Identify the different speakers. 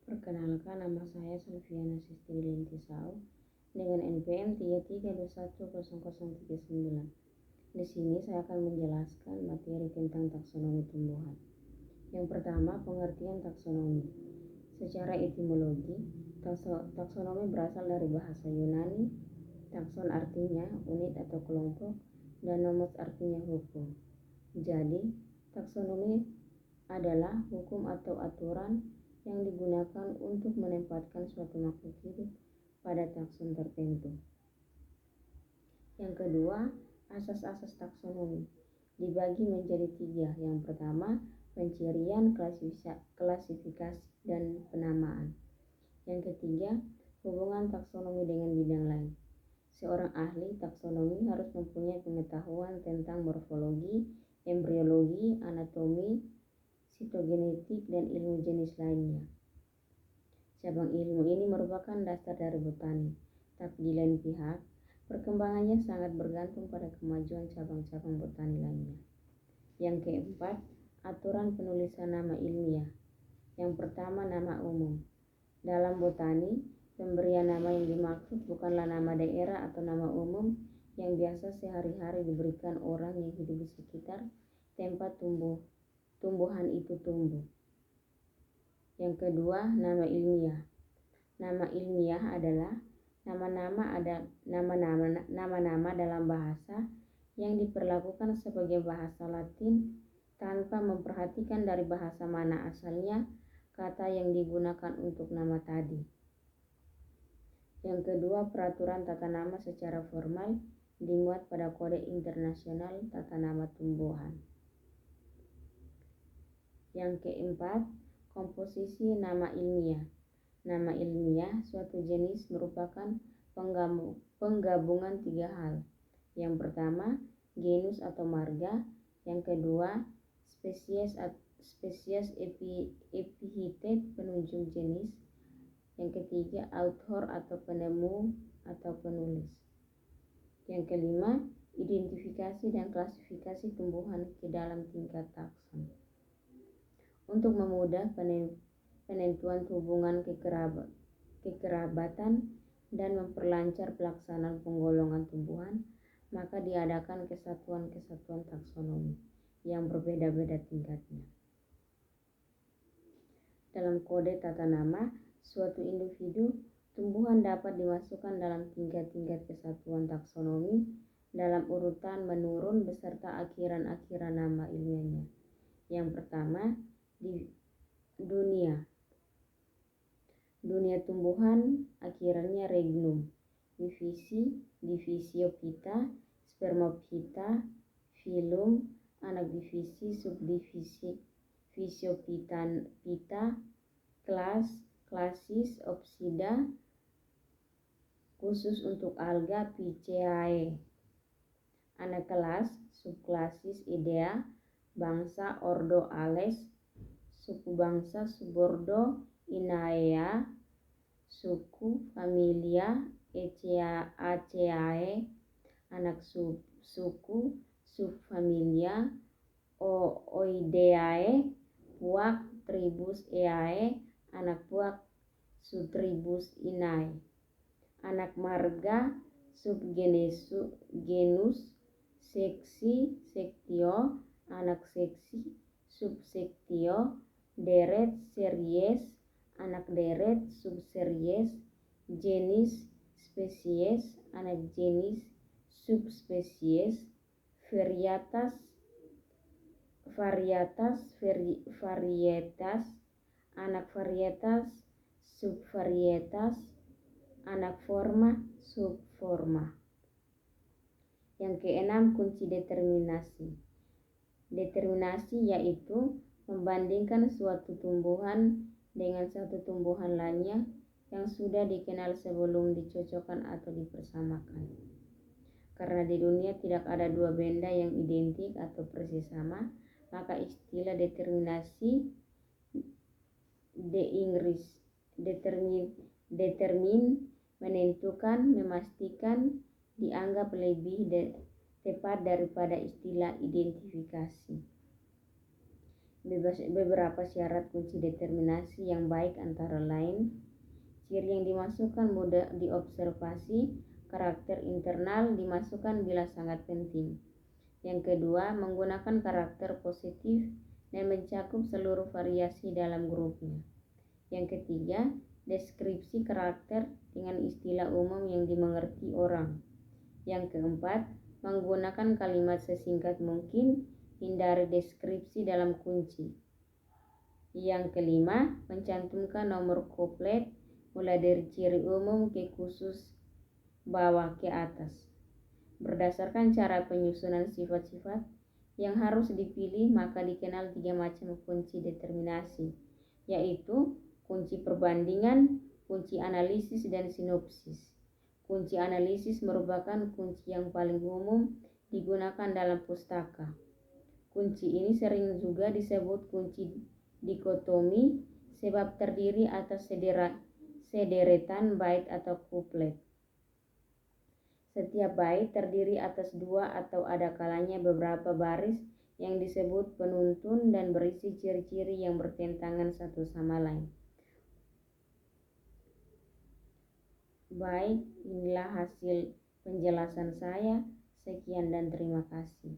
Speaker 1: Perkenalkan, nama saya Salviana Sistri Lintisau dengan NPM 33210039. Di sini saya akan menjelaskan materi tentang taksonomi tumbuhan. Yang pertama, pengertian taksonomi. Secara etimologi, taksonomi berasal dari bahasa Yunani. Takson artinya unit atau kelompok dan nomos artinya hukum. Jadi, taksonomi adalah hukum atau aturan yang digunakan untuk menempatkan suatu makhluk hidup pada takson tertentu. Yang kedua, asas-asas taksonomi dibagi menjadi 3. Yang pertama, pencirian, klasifikasi, dan penamaan. Yang ketiga, hubungan taksonomi dengan bidang lain. Seorang ahli taksonomi harus mempunyai pengetahuan tentang morfologi, embriologi, anatomi, sitogenetik, dan ilmu jenis lainnya. Cabang ilmu ini merupakan dasar dari botani, tapi di lain pihak, perkembangannya sangat bergantung pada kemajuan cabang-cabang botani lainnya. Yang keempat, aturan penulisan nama ilmiah. Yang pertama, nama umum. Dalam botani, pemberian nama yang dimaksud bukanlah nama daerah atau nama umum yang biasa sehari-hari diberikan orang yang hidup di sekitar tempat tumbuhan itu tumbuh. Yang kedua, nama ilmiah. Nama ilmiah adalah nama-nama dalam bahasa yang diperlakukan sebagai bahasa Latin tanpa memperhatikan dari bahasa mana asalnya kata yang digunakan untuk nama tadi. Yang kedua, peraturan tata nama secara formal dimuat pada Kode Internasional Tata Nama Tumbuhan. Yang keempat, komposisi nama ilmiah. Nama ilmiah suatu jenis merupakan penggabungan 3 hal. Yang pertama, genus atau marga. Yang kedua, spesies epithet penunjuk jenis. Yang ketiga, author atau penemu atau penulis. Yang kelima, identifikasi dan klasifikasi tumbuhan ke dalam tingkat takson. Untuk memudah penentuan hubungan kekerabatan dan memperlancar pelaksanaan penggolongan tumbuhan, maka diadakan kesatuan-kesatuan taksonomi yang berbeda-beda tingkatnya. Dalam kode tata nama suatu individu, tumbuhan dapat dimasukkan dalam tingkat-tingkat kesatuan taksonomi dalam urutan menurun beserta akhiran-akhiran nama ilmiahnya. Yang pertama, di dunia tumbuhan akhirannya regnum. Divisi, Divisiophyta, Spermophyta, filum, anak divisi, subdivisi, Physiophyta, kelas, klasis, Opsida, khusus untuk alga, Piceae, anak kelas, subklasis, Idea, bangsa, ordo, Ales, suku bangsa, subordo, Inaea, suku, familia, Aceae, anak suku, subfamilia, Oideae, puak, tribus Eae, anak puak, subtribus Inae, anak marga, subgenus, seksi, sektio, anak seksi, subsektio, deret, series, anak deret, subseries, jenis, spesies, anak jenis, subspesies, varietas, anak varietas, subvarietas, anak forma, subforma. Yang keenam, kunci determinasi. Determinasi yaitu membandingkan suatu tumbuhan dengan satu tumbuhan lainnya yang sudah dikenal sebelum dicocokkan atau dipersamakan. Karena di dunia tidak ada dua benda yang identik atau persis sama, maka istilah determinasi determin menentukan, memastikan dianggap lebih tepat daripada istilah identifikasi. Beberapa syarat kunci determinasi yang baik antara lain: ciri yang dimasukkan mudah diobservasi, karakter internal dimasukkan bila sangat penting. Yang kedua, menggunakan karakter positif dan mencakup seluruh variasi dalam grupnya. Yang ketiga, deskripsi karakter dengan istilah umum yang dimengerti orang. Yang keempat, menggunakan kalimat sesingkat mungkin, hindari deskripsi dalam kunci. Yang kelima, mencantumkan nomor koplet mulai dari ciri umum ke khusus bawah ke atas. Berdasarkan cara penyusunan sifat-sifat yang harus dipilih, maka dikenal 3 macam kunci determinasi, yaitu kunci perbandingan, kunci analisis, dan sinopsis. Kunci analisis merupakan kunci yang paling umum digunakan dalam pustaka. Kunci ini sering juga disebut kunci dikotomi sebab terdiri atas sederetan bait atau kuplet. Setiap bait terdiri atas 2 atau ada kalanya beberapa baris yang disebut penuntun dan berisi ciri-ciri yang bertentangan satu sama lain. Baik, inilah hasil penjelasan saya. Sekian dan terima kasih.